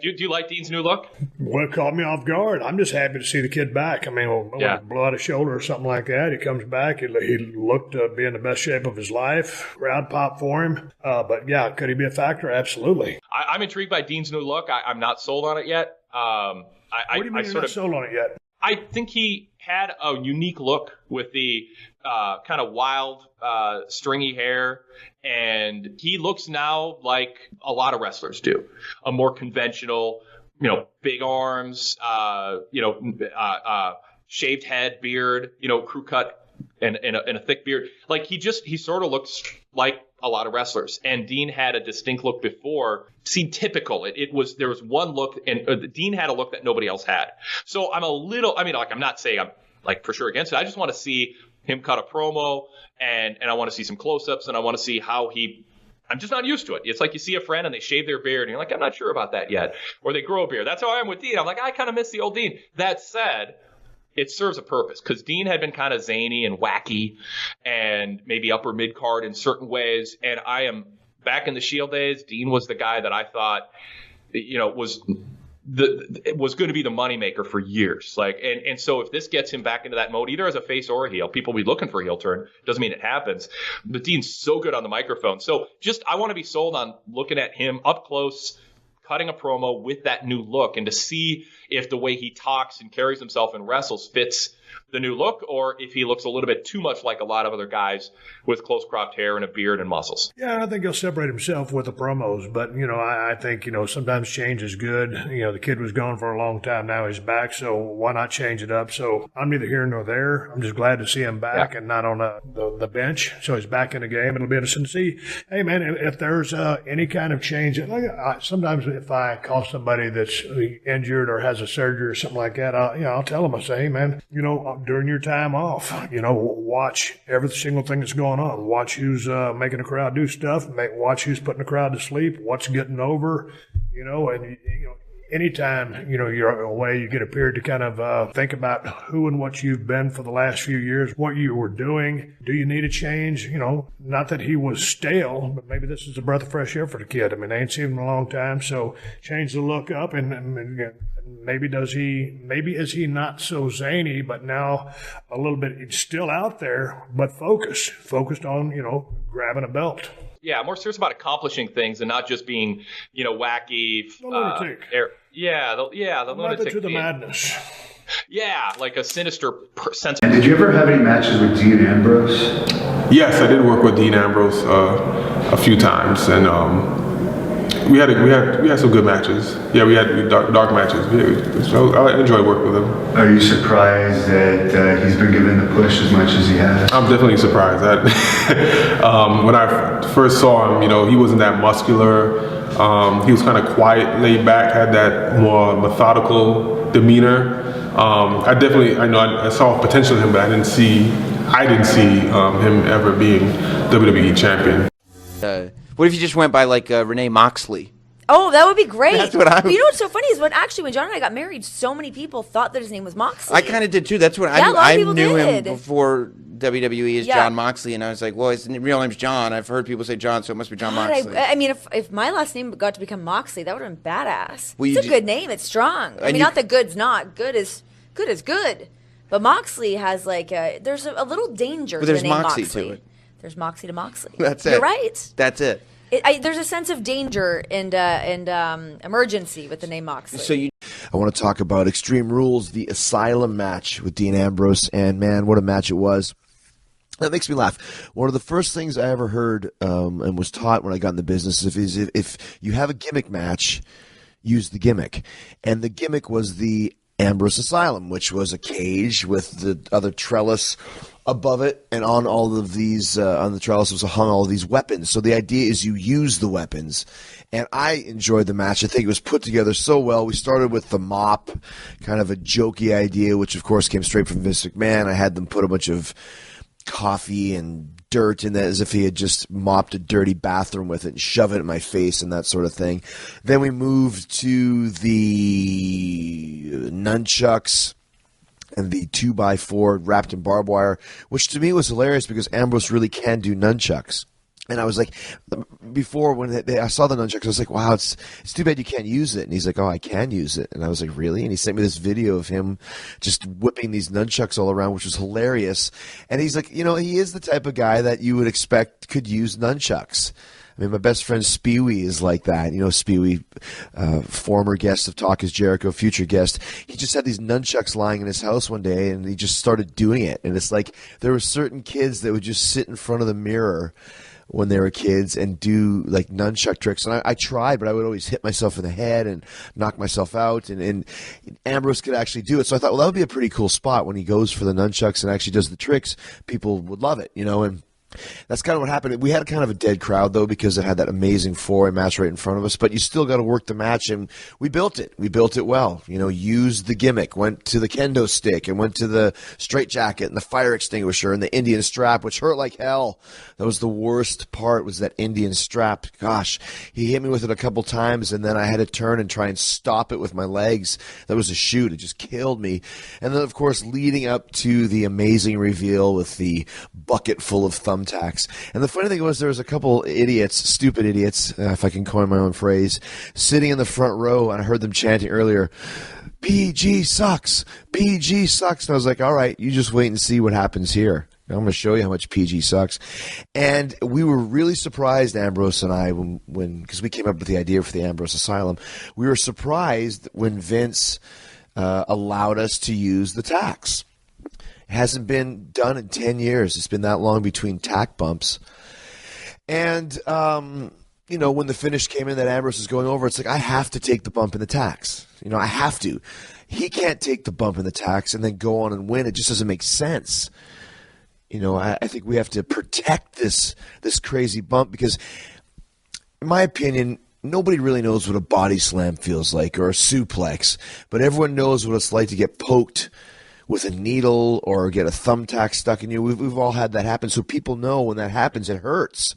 Do you like Dean's new look? Well, it caught me off guard. I'm just happy to see the kid back. I mean, when he blew out a shoulder or something like that, he comes back. He looked to be in the best shape of his life. Crowd pop for him. But, yeah, could he be a factor? Absolutely. I'm intrigued by Dean's new look. I'm not sold on it yet. What do you mean you're not sold on it yet? I think he had a unique look with the kind of wild, stringy hair, and he looks now like a lot of wrestlers do. A more conventional, big arms, shaved head, beard, crew cut, and a thick beard. Like he sort of looks like a lot of wrestlers. And Dean had a distinct look before. Seemed typical. There was one look, and Dean had a look that nobody else had. So I'm I'm not saying I'm like for sure against it. I just want to see him cut a promo, and I want to see some close-ups, and I want to see how I'm just not used to it. It's like you see a friend and they shave their beard, and you're like, I'm not sure about that yet. Or they grow a beard. That's how I am with Dean. I'm like, I kind of miss the old Dean. That said, it serves a purpose because Dean had been kind of zany and wacky and maybe upper mid-card in certain ways. And I am back in the Shield days. Dean was the guy that I thought, was going to be the moneymaker for years. Like, and so if this gets him back into that mode, either as a face or a heel, people will be looking for a heel turn. Doesn't mean it happens. But Dean's so good on the microphone. So I want to be sold on looking at him up close, cutting a promo with that new look, and to see if the way he talks and carries himself and wrestles fits the new look, or if he looks a little bit too much like a lot of other guys with close cropped hair and a beard and muscles. Yeah, I think he'll separate himself with the promos, but, I think, sometimes change is good. The kid was gone for a long time. Now he's back, so why not change it up? So I'm neither here nor there. I'm just glad to see him back and not on the bench. So he's back in the game. It'll be interesting to see, hey, man, if there's any kind of change. Sometimes if I call somebody that's injured or has a surgery or something like that, I'll tell them, I say, hey, man, during your time off, watch every single thing that's going on. Watch who's making the crowd do stuff. Watch who's putting the crowd to sleep. What's getting over, and anytime, you're away, you get a period to kind of think about who and what you've been for the last few years, what you were doing. Do you need a change? Not that he was stale, but maybe this is a breath of fresh air for the kid. I mean, they ain't seen him in a long time, so change the look up and maybe is he not so zany, but now a little bit still out there, but focused on, grabbing a belt. Yeah, more serious about accomplishing things and not just being, wacky. The lunatic. The lunatic. To the madness. Yeah, like a sinister sense. And did you ever have any matches with Dean Ambrose? Yes, I did work with Dean Ambrose a few times, and we had some good matches. Yeah, we had dark matches. So I enjoy working with him. Are you surprised that he's been given the push as much as he has? I'm definitely surprised. When I first saw him, he wasn't that muscular. He was kind of quiet, laid back, had that more methodical demeanor. I saw potential in him, but I didn't see him ever being WWE champion. What if you just went by like Renee Moxley? Oh, that would be great. That's what You know what's so funny is when John and I got married, so many people thought that his name was Moxley. I kind of did too. That's what I knew him before WWE as John Moxley, and I was like, well, his real name's John. I've heard people say John, so it must be John Moxley. I mean, if my last name got to become Moxley, that would have been badass. It's a good name. It's strong. I mean, not that good's not. Good is good. But Moxley has there's a little danger to the name Moxley. To it. There's Moxie to Moxley. That's it. You're right. That's it. There's a sense of danger and emergency with the name Moxley. I want to talk about Extreme Rules, the Asylum match with Dean Ambrose, and man, what a match it was. That makes me laugh. One of the first things I ever heard and was taught when I got in the business is if you have a gimmick match, use the gimmick. And the gimmick was the Ambrose Asylum, which was a cage with the other trellis above it, and on all of these, on the trellis was hung all of these weapons. So the idea is you use the weapons. And I enjoyed the match. I think it was put together so well. We started with the mop, kind of a jokey idea, which of course came straight from Vince McMahon. I had them put a bunch of coffee and dirt in that as if he had just mopped a dirty bathroom with it and shove it in my face and that sort of thing. Then we moved to the nunchucks and the 2x4 wrapped in barbed wire, which to me was hilarious because Ambrose really can do nunchucks. And I was like, before when I saw the nunchucks, I was like, wow, it's too bad you can't use it. And he's like, oh, I can use it. And I was like, really? And he sent me this video of him just whipping these nunchucks all around, which was hilarious. And he's like, he is the type of guy that you would expect could use nunchucks. I mean, my best friend Spewy is like that. Spewy, former guest of Talk is Jericho, future guest. He just had these nunchucks lying in his house one day, and he just started doing it. And it's like there were certain kids that would just sit in front of the mirror when they were kids and do like nunchuck tricks. And I tried, but I would always hit myself in the head and knock myself out. And Ambrose could actually do it. So I thought, well, that would be a pretty cool spot when he goes for the nunchucks and actually does the tricks. People would love it, and that's kind of what happened. We had kind of a dead crowd, though, because it had that amazing four-way match right in front of us. But you still got to work the match, and we built it. We built it well. Used the gimmick, went to the kendo stick, and went to the straitjacket and the fire extinguisher and the Indian strap, which hurt like hell. That was the worst part, was that Indian strap. Gosh, he hit me with it a couple times, and then I had to turn and try and stop it with my legs. That was a shoot. It just killed me. And then, of course, leading up to the amazing reveal with the bucket full of thumbtacks. And the funny thing was, there was a couple idiots, stupid idiots, if I can coin my own phrase, sitting in the front row, and I heard them chanting earlier, PG sucks, PG sucks. And I was like, all right, you just wait and see what happens here. I'm going to show you how much PG sucks. And we were really surprised, Ambrose and I, because we came up with the idea for the Ambrose Asylum, we were surprised when Vince allowed us to use the tacks. It hasn't been done in 10 years. It's been that long between tack bumps. And, when the finish came in that Ambrose is going over, it's like, I have to take the bump in the tacks. I have to. He can't take the bump in the tacks and then go on and win. It just doesn't make sense. I think we have to protect this crazy bump because, in my opinion, nobody really knows what a body slam feels like or a suplex, but everyone knows what it's like to get poked with a needle or get a thumbtack stuck in you. We've all had that happen, so people know when that happens, it hurts.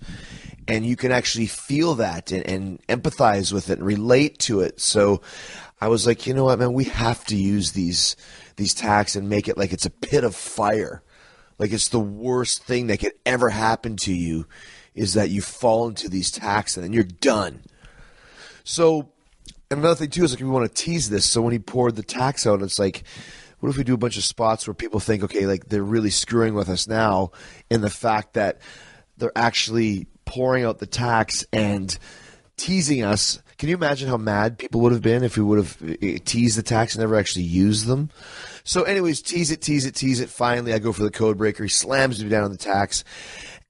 And you can actually feel that and empathize with it and relate to it. So I was like, you know what, man, we have to use these tacks and make it like it's a pit of fire. Like it's the worst thing that could ever happen to you is that you fall into these tacks and then you're done. So, and another thing too is like we want to tease this. So when he poured the tacks out, it's like, what if we do a bunch of spots where people think, okay, like they're really screwing with us now in the fact that they're actually pouring out the tacks and teasing us. Can you imagine how mad people would have been if we would have teased the tacks and never actually used them? So anyways, tease it. Finally, I go for the code breaker. He slams me down on the tacks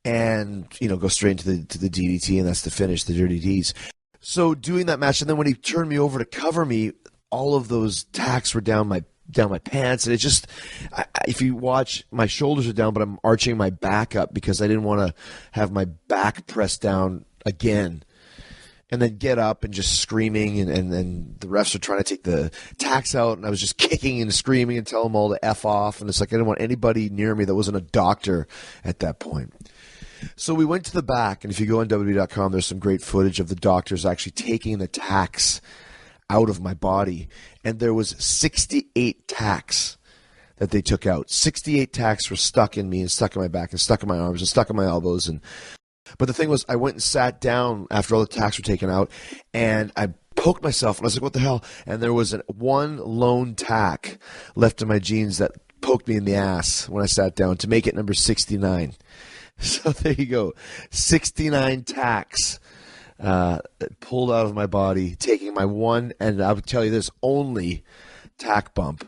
and, go straight into the DDT, and that's the finish, the Dirty Deeds. So doing that match, and then when he turned me over to cover me, all of those tacks were down my pants, and it just, if you watch, my shoulders are down, but I'm arching my back up because I didn't want to have my back pressed down again. And then get up and just screaming, and then the refs are trying to take the tacks out, and I was just kicking and screaming and telling them all to F off, and it's like I didn't want anybody near me that wasn't a doctor at that point. So we went to the back, and if you go on WWE.com, there's some great footage of the doctors actually taking the tacks out of my body, and there was 68 tacks that they took out. 68 tacks were stuck in me and stuck in my back and stuck in my arms and stuck in my elbows. But the thing was, I went and sat down after all the tacks were taken out, and I poked myself, and I was like, what the hell? And there was one lone tack left in my jeans that poked me in the ass when I sat down to make it number 69. So there you go. 69 tacks pulled out of my body, taking my one, and I would tell you this, only tack bump.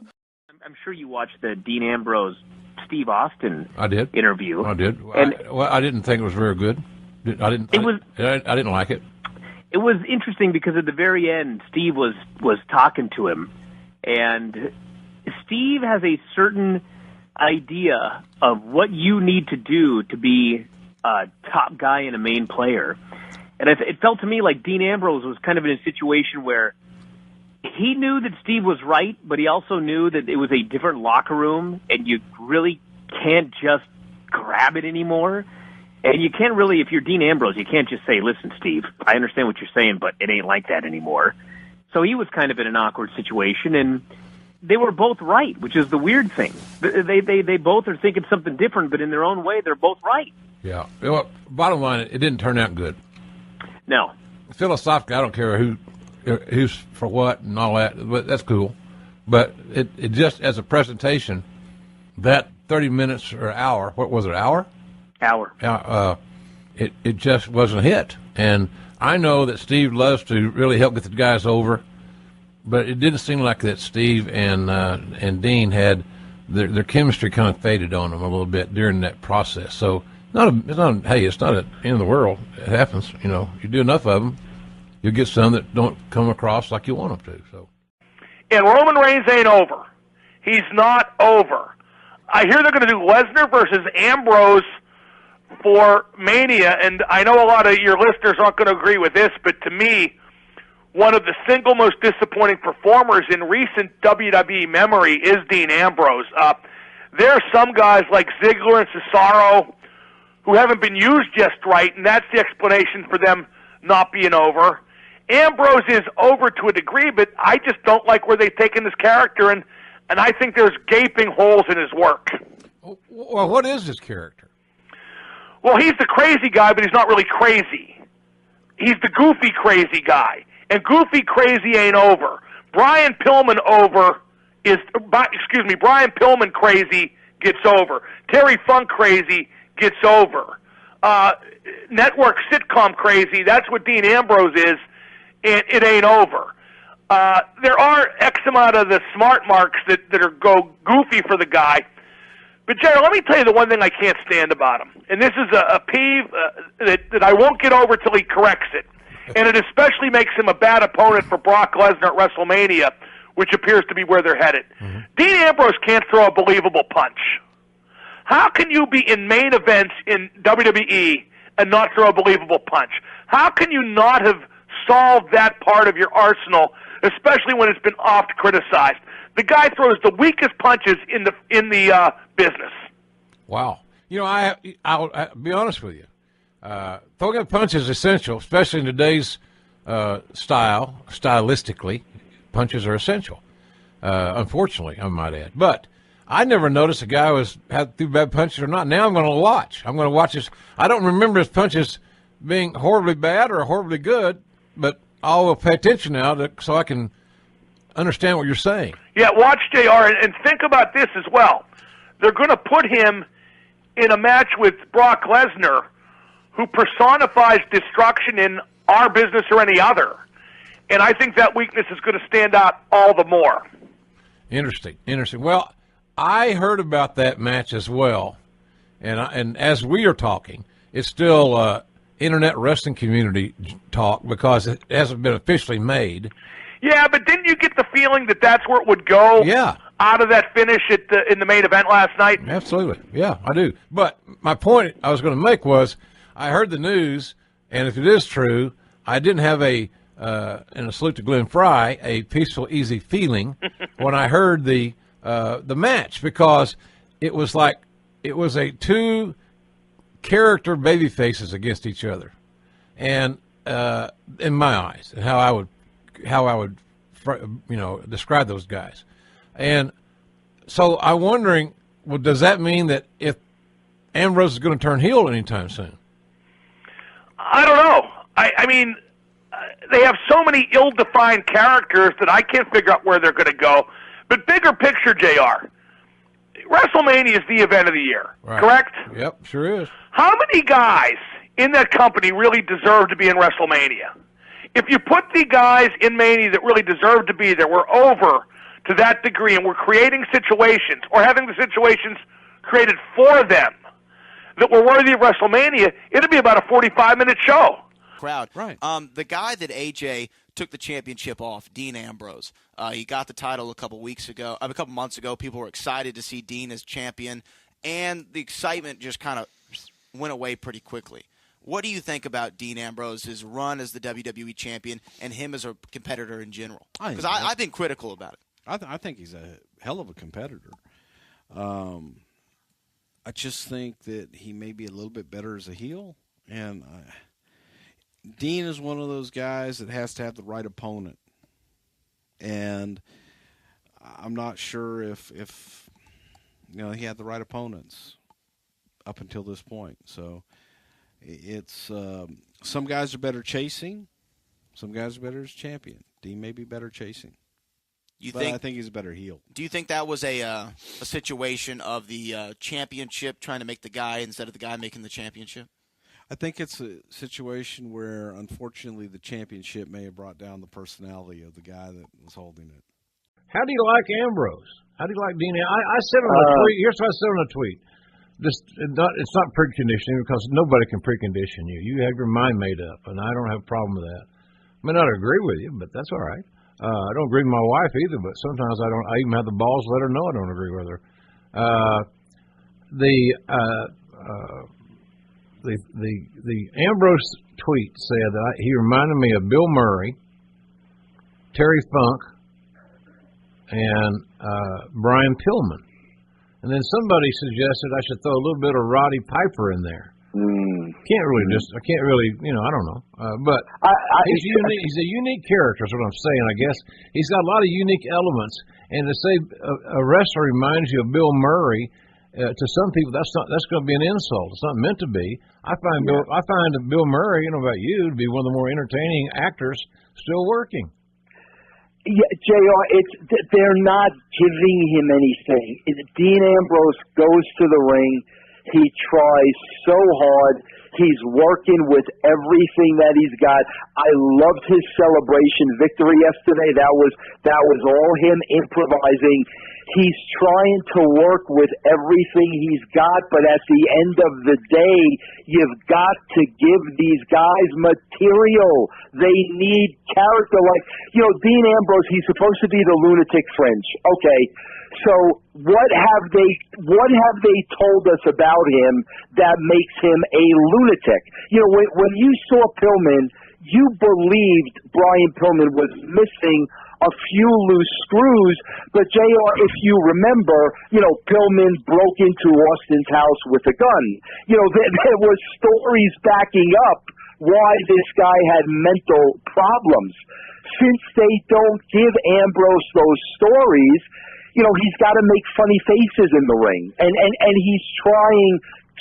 I'm sure you watched the Dean Ambrose Steve Austin interview. I did. And I didn't think it was very good. I didn't like it. It was interesting because at the very end, Steve was talking to him, and Steve has a certain idea of what you need to do to be a top guy and a main player. And it felt to me like Dean Ambrose was kind of in a situation where he knew that Steve was right, but he also knew that it was a different locker room, and you really can't just grab it anymore. And you can't really, if you're Dean Ambrose, you can't just say, listen, Steve, I understand what you're saying, but it ain't like that anymore. So he was kind of in an awkward situation, and they were both right, which is the weird thing. They both are thinking something different, but in their own way, they're both right. Yeah. Well, bottom line, it didn't turn out good. No. Philosophically, I don't care who's for what and all that, but that's cool. But it just, as a presentation, that 30 minutes or hour, what was it, hour? Hour. It just wasn't a hit. And I know that Steve loves to really help get the guys over, but it didn't seem like that Steve and Dean had their chemistry kind of faded on them a little bit during that process. So it's not the end of the world. It happens. You do enough of them, you'll get some that don't come across like you want them to. So. And Roman Reigns ain't over. He's not over. I hear they're going to do Lesnar versus Ambrose for Mania, and I know a lot of your listeners aren't going to agree with this, but to me, one of the single most disappointing performers in recent WWE memory is Dean Ambrose. There are some guys like Ziggler and Cesaro who haven't been used just right, and that's the explanation for them not being over. Ambrose is over to a degree, but I just don't like where they've taken this character, and I think there's gaping holes in his work. Well, what is his character? Well, he's the crazy guy, but he's not really crazy. He's the goofy crazy guy, and goofy crazy ain't over. Brian Pillman crazy gets over. Terry Funk crazy gets over. Network sitcom crazy, that's what Dean Ambrose is, and it ain't over. There are X amount of the smart marks that go goofy for the guy. But, Jerry, let me tell you the one thing I can't stand about him. And this is a peeve that I won't get over till he corrects it. And it especially makes him a bad opponent for Brock Lesnar at WrestleMania, which appears to be where they're headed. Mm-hmm. Dean Ambrose can't throw a believable punch. How can you be in main events in WWE and not throw a believable punch? How can you not have solved that part of your arsenal, especially when it's been oft criticized? The guy throws the weakest punches in the business. Wow. I'll be honest with you. Throwing a punch is essential, especially in today's stylistically. Punches are essential. Unfortunately, I might add. But I never noticed a guy had threw bad punches or not. Now I'm going to watch. I'm going to watch his. I don't remember his punches being horribly bad or horribly good, but I'll pay attention now so I can understand what you're saying. Yeah, watch JR and think about this as well. They're going to put him in a match with Brock Lesnar, who personifies destruction in our business or any other. And I think that weakness is going to stand out all the more. Interesting. Well, I heard about that match as well. And as we are talking, it's still internet wrestling community talk because it hasn't been officially made. Yeah, but didn't you get the feeling that that's where it would go? Yeah. Out of that finish in the main event last night? Absolutely. Yeah, I do. But my point I was going to make was I heard the news, and if it is true, I didn't have and a salute to Glenn Fry, a peaceful, easy feeling when I heard the match because it was like it was a two character baby faces against each other, and in my eyes, and how I would describe those guys. And so I'm wondering, well, does that mean that if Ambrose is going to turn heel anytime soon? I don't know. I mean, they have so many ill-defined characters that I can't figure out where they're going to go. But bigger picture, JR, WrestleMania is the event of the year, right. Correct? Yep, sure is. How many guys in that company really deserve to be in WrestleMania? If you put the guys in Mania that really deserve to be there, we're over to that degree, and we're creating situations or having the situations created for them that were worthy of WrestleMania, it'll be about a 45-minute show. Crowd. Right. The guy that AJ took the championship off, Dean Ambrose, he got the title a couple months ago. People were excited to see Dean as champion, and the excitement just kind of went away pretty quickly. What do you think about Dean Ambrose's run as the WWE champion and him as a competitor in general? Because I've been critical about it. I think he's a hell of a competitor. I just think that he may be a little bit better as a heel. And Dean is one of those guys that has to have the right opponent. And I'm not sure if he had the right opponents up until this point. So it's Some guys are better chasing. Some guys are better as champion. Dean may be better chasing. I think he's a better heel. Do you think that was a situation of the championship trying to make the guy instead of the guy making the championship? I think it's a situation where, unfortunately, the championship may have brought down the personality of the guy that was holding it. How do you like Ambrose? How do you like Dean? I said on a tweet. Here's what I said on a tweet. It's not preconditioning because nobody can precondition you. You have your mind made up, and I don't have a problem with that. I may not agree with you, but that's all right. I don't agree with my wife either, but sometimes I don't. I even have the balls to let her know I don't agree with her. The Ambrose tweet said that he reminded me of Bill Murray, Terry Funk, and Brian Pillman. And then somebody suggested I should throw a little bit of Roddy Piper in there. I can't really, I don't know. But he's unique. He's a unique character, is what I'm saying, I guess. He's got a lot of unique elements. And to say a wrestler reminds you of Bill Murray, to some people, that's going to be an insult. It's not meant to be. I find Bill Murray, I don't know about you, to be one of the more entertaining actors still working. Yeah, JR, they're not giving him anything. Dean Ambrose goes to the ring. He tries so hard. He's working with everything that he's got. I loved his celebration victory yesterday. That was all him improvising. He's trying to work with everything he's got, but at the end of the day, you've got to give these guys material. They need character. Like, Dean Ambrose, he's supposed to be the lunatic fringe. Okay, so what have they told us about him that makes him a lunatic? When you saw Pillman, you believed Brian Pillman was missing a few loose screws, but JR, if you remember, Pillman broke into Austin's house with a gun. There was stories backing up why this guy had mental problems. Since they don't give Ambrose those stories, he's got to make funny faces in the ring, and he's trying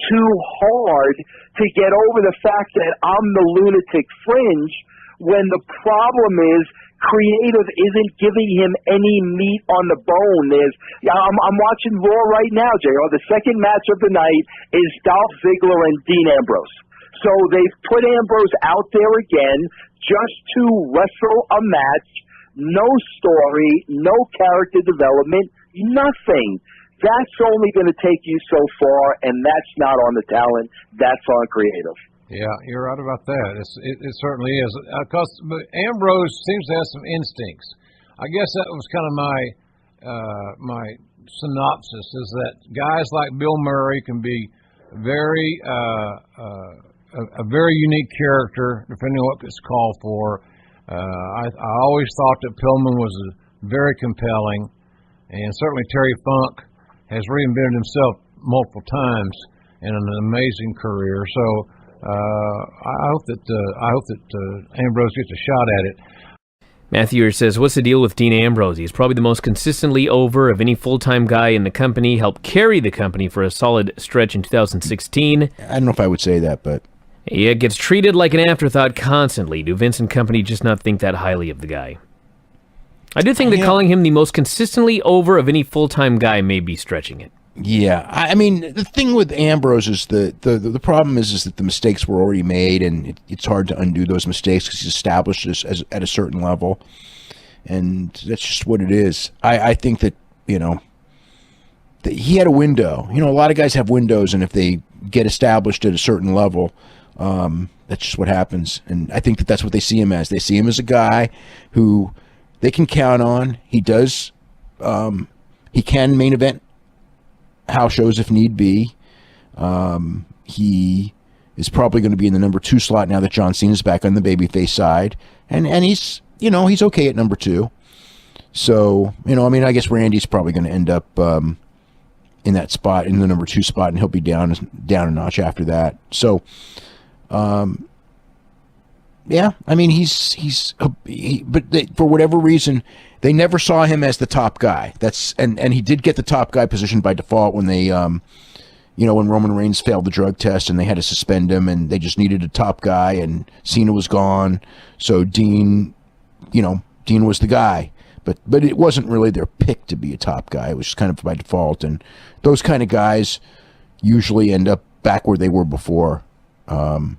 too hard to get over the fact that I'm the lunatic fringe, when the problem is creative isn't giving him any meat on the bone. I'm watching Raw right now, JR. The second match of the night is Dolph Ziggler and Dean Ambrose. So they've put Ambrose out there again just to wrestle a match. No story, no character development, nothing. That's only going to take you so far, and that's not on the talent. That's on creative. Yeah, you're right about that. It certainly is. Because Ambrose seems to have some instincts. I guess that was kind of my synopsis, is that guys like Bill Murray can be a very unique character, depending on what it's called for. I always thought that Pillman was very compelling, and certainly Terry Funk has reinvented himself multiple times in an amazing career. So I hope that Ambrose gets a shot at it. Matthew says, what's the deal with Dean Ambrose? He's probably the most consistently over of any full-time guy in the company, helped carry the company for a solid stretch in 2016. I don't know if I would say that, but... Yeah, gets treated like an afterthought constantly. Do Vince and company just not think that highly of the guy? I do think that calling him the most consistently over of any full-time guy may be stretching it. Yeah, I mean, the thing with Ambrose is the problem is that the mistakes were already made, and it's hard to undo those mistakes because he's established as at a certain level, and that's just what it is. I think that, that he had a window. A lot of guys have windows, and if they get established at a certain level, that's just what happens. And I think that that's what they see him as. They see him as a guy who they can count on. He does, he can main event house shows if need be. He is probably going to be in the number 2 slot now that John Cena's back on the babyface side, and he's he's okay at number 2. So I guess Randy's probably going to end up in that spot, in the number 2 spot, and he'll be down a notch after that. So yeah, I mean but for whatever reason, they never saw him as the top guy. And he did get the top guy position by default when they when Roman Reigns failed the drug test and they had to suspend him and they just needed a top guy and Cena was gone. So Dean was the guy. But it wasn't really their pick to be a top guy. It was just kind of by default. And those kind of guys usually end up back where they were before, unless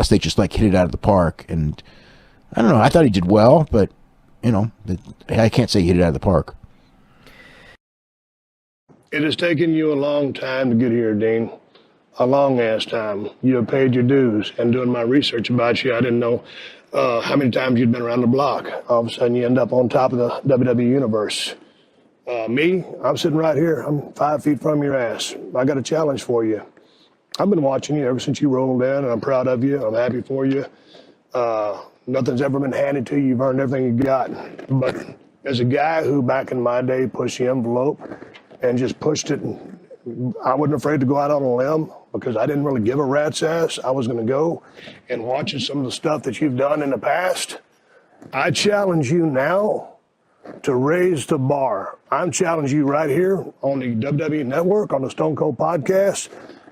they just hit it out of the park. And I don't know. I thought he did well, but, I can't say he hit it out of the park. It has taken you a long time to get here, Dean. A long-ass time. You have paid your dues. And doing my research about you, I didn't know how many times you'd been around the block. All of a sudden, you end up on top of the WWE Universe. Me, I'm sitting right here. I'm 5 feet from your ass. I got a challenge for you. I've been watching you ever since you rolled in, and I'm proud of you. I'm happy for you. Nothing's ever been handed to you. You've earned everything you got. But as a guy who, back in my day, pushed the envelope and just pushed it, I wasn't afraid to go out on a limb because I didn't really give a rat's ass. I was going to go, and watching some of the stuff that you've done in the past, I challenge you now to raise the bar. I'm challenging you right here on the WWE Network, on the Stone Cold Podcast,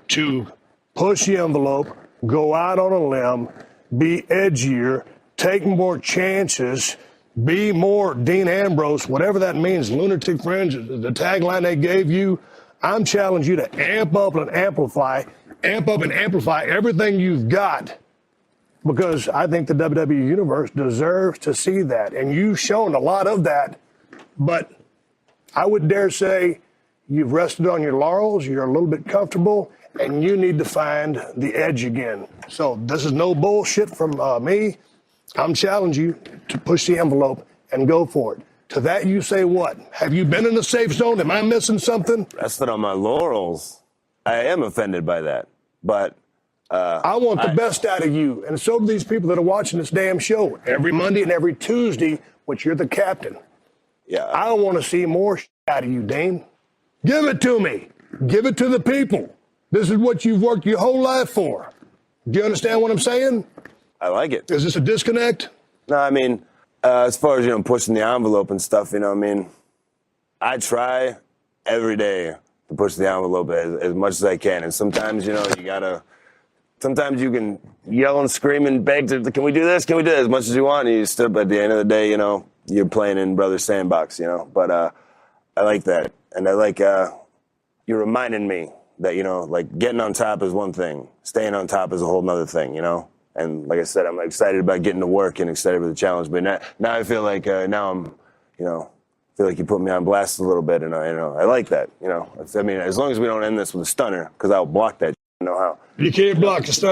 to push the envelope, go out on a limb, be edgier, take more chances, be more Dean Ambrose, whatever that means, lunatic fringe, the tagline they gave you. I'm challenging you to amp up and amplify everything you've got, because I think the WWE Universe deserves to see that. And you've shown a lot of that, but I would dare say you've rested on your laurels, you're a little bit comfortable, and you need to find the edge again. So this is no bullshit from me. I'm challenging you to push the envelope and go for it. To that you say what? Have you been in the safe zone? Am I missing something? Rested on my laurels. I am offended by that, but I want the best out of you, and so do these people that are watching this damn show every Monday and every Tuesday, which you're the captain. Yeah. I want to see more out of you, Dane. Give it to me. Give it to the people. This is what you've worked your whole life for. Do you understand what I'm saying? I like it. Is this a disconnect? No, I mean, as far as, pushing the envelope and stuff, I try every day to push the envelope as much as I can. And sometimes, sometimes you can yell and scream and beg can we do this? Can we do this? As much as you want. And you still, at the end of the day, you're playing in brother's sandbox, But I like that. And I like you're reminding me that, getting on top is one thing. Staying on top is a whole nother thing, And like I said, I'm excited about getting to work and excited for the challenge. But now I feel like feel like you put me on blast a little bit, and I like that. As long as we don't end this with a stunner, because I'll block that. How. You can't block a stunner.